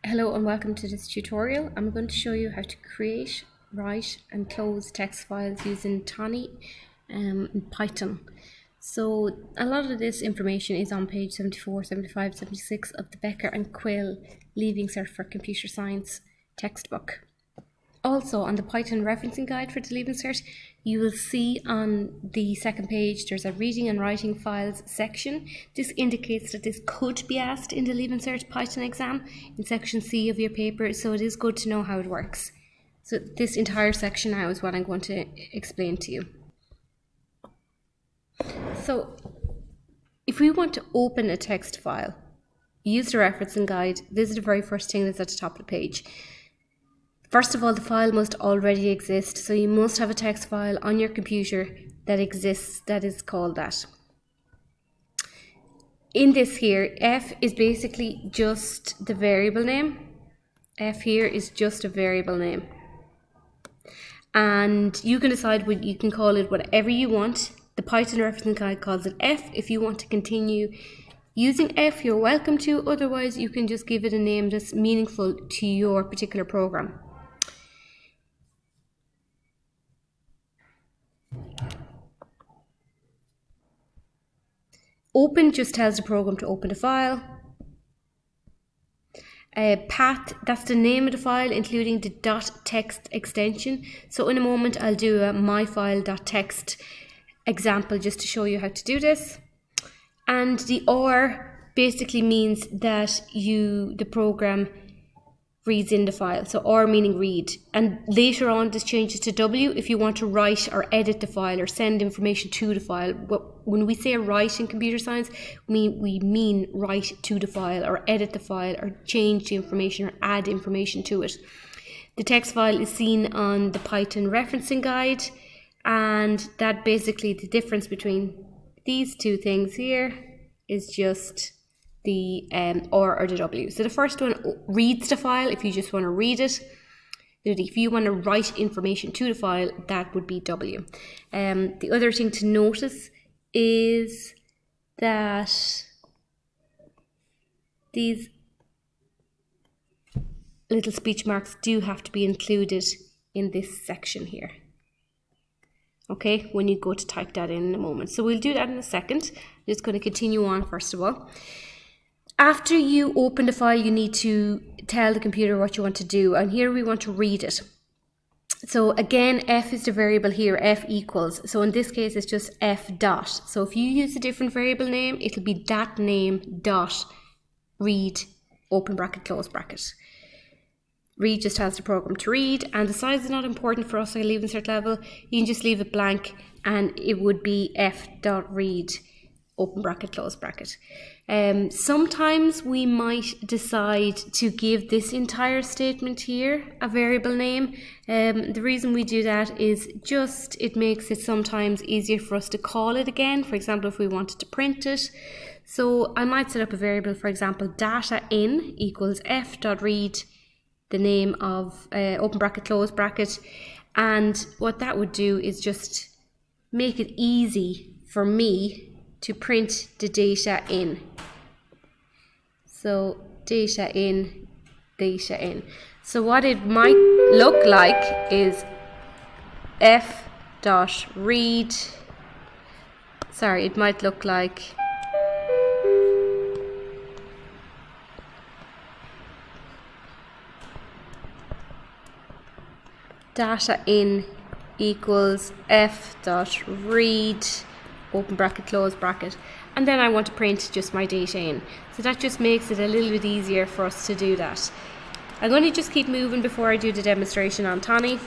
Hello and welcome to this tutorial. I'm going to show you how to create, write and close text files using Tani and Python. So a lot of this information is on page 74, 75, 76 of the Becker and Quill Leaving Cert for Computer Science textbook. Also on the Python referencing guide for the Leaving Cert, you will see on the second page there's a reading and writing files section. This indicates that this could be asked in the Leaving Cert Python exam in section C of your paper, so it is good to know how it works. So this entire section now is what I'm going to explain to you. So if we want to open a text file, use the referencing guide. This is the very first thing that's at the top of the page. First of all, the file must already exist, so you must have a text file on your computer that exists that is called that. In this here, f is basically just the variable name. F here is just a variable name. And you can decide what you can call it whatever you want. The Python referencing guide calls it f. If you want to continue using f, you're welcome to. Otherwise, you can just give it a name that's meaningful to your particular program. Open just tells the program to open the file. Path, that's the name of the file, including the .text extension. So in a moment, I'll do a myfile.txt example just to show you how to do this. And the or basically means that the program reads in the file. So or meaning read. And later on this changes to W if you want to write or edit the file or send information to the file. When we say write in computer science, we mean write to the file or edit the file or change the information or add information to it. The text file is seen on the Python referencing guide, and that basically the difference between these two things here is just the or the W. So the first one reads the file if you just want to read it. If you want to write information to the file, that would be W. The other thing to notice is that these little speech marks do have to be included in this section here. Okay, when you go to type that in a moment. So we'll do that in a second. I'm just going to continue on first of all. After you open the file, you need to tell the computer what you want to do, and here we want to read it. So again, f is the variable here, f equals. So in this case, it's just f dot. So if you use a different variable name, it'll be that name dot read, open bracket, close bracket. Read just tells the program to read, and the size is not important for us at Leaving Cert level. You can just leave it blank, and it would be f dot read, open bracket, close bracket. Sometimes we might decide to give this entire statement here a variable name. The reason we do that is just it makes it sometimes easier for us to call it again. For example, if we wanted to print it. So I might set up a variable, for example, data in equals f dot read, the name of open bracket, close bracket. And what that would do is just make it easy for me to print the data in. So data in, data in. So what it might look like is f dot read. Sorry, it might look like data in equals f dot read, open bracket, close bracket, and then I want to print just my data in. So that just makes it a little bit easier for us to do that. I'm going to just keep moving before I do the demonstration on Tani.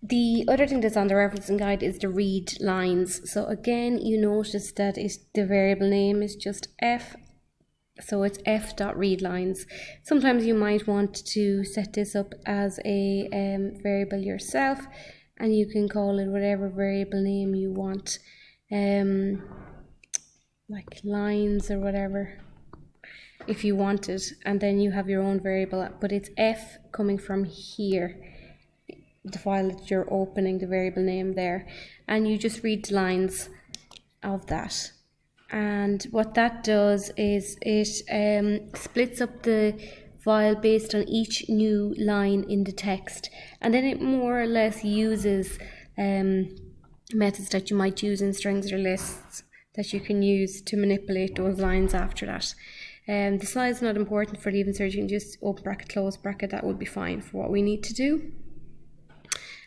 The other thing that's on the referencing guide is the read lines. So again, you notice that the variable name is just f. So it's f.readlines. Sometimes you might want to set this up as a variable yourself, and you can call it whatever variable name you want, like lines or whatever, if you want it, and then you have your own variable, but it's f coming from here, the file that you're opening, the variable name there, and you just read the lines of that. and what that does is it splits up the file based on each new line in the text, and then it more or less uses methods that you might use in strings or lists that you can use to manipulate those lines after that. The size is not important for leaving cert. You can just open bracket, close bracket, that would be fine for what we need to do.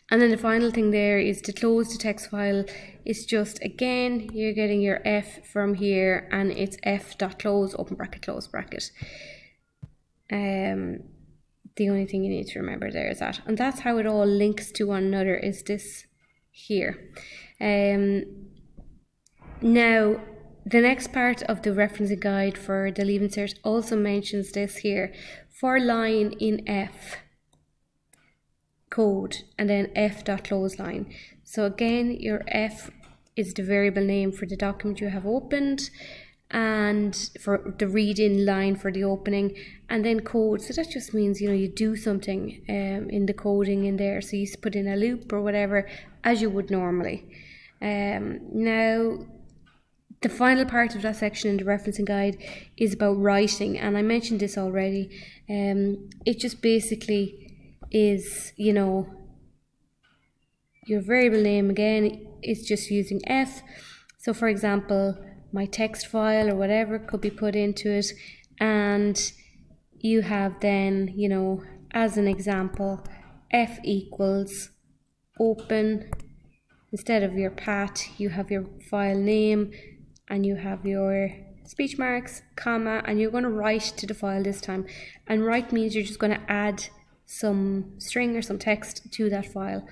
And then the final thing there is to close the text file. It's just, again, you're getting your F from here, and it's f.close, open bracket, close bracket. The only thing you need to remember there is that. And that's how it all links to one another, is this here. Now, the next part of the referencing guide for the Leaving Cert also mentions this here. For line in F, code, and then f.close line. So again, your F is the variable name for the document you have opened, and for the read-in line for the opening, and then code. So that just means, you know, you do something in the coding in there. So you put in a loop or whatever as you would normally. Now, the final part of that section in the referencing guide is about writing, and I mentioned this already. It just basically is, you know, your variable name again is just using F. So for example, my text file or whatever could be put into it, and you have then, you know, as an example, F equals open. Instead of your path, you have your file name, and you have your speech marks, comma, and you're going to write to the file this time. And write means you're just going to add some string or some text to that file.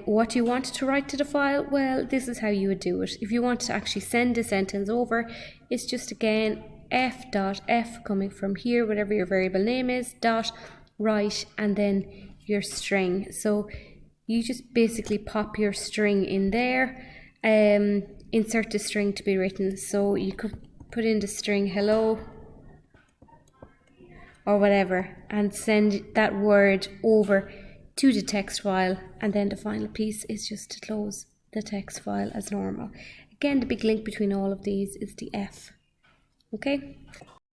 What do you want to write to the file? Well, this is how you would do it. If you want to actually send a sentence over, it's just again f.f coming from here, whatever your variable name is, dot write, and then your string. So you just basically pop your string in there, insert the string to be written. So you could put in the string hello or whatever, and send that word over to the text file, and then the final piece is just to close the text file as normal. Again, the big link between all of these is the F. Okay.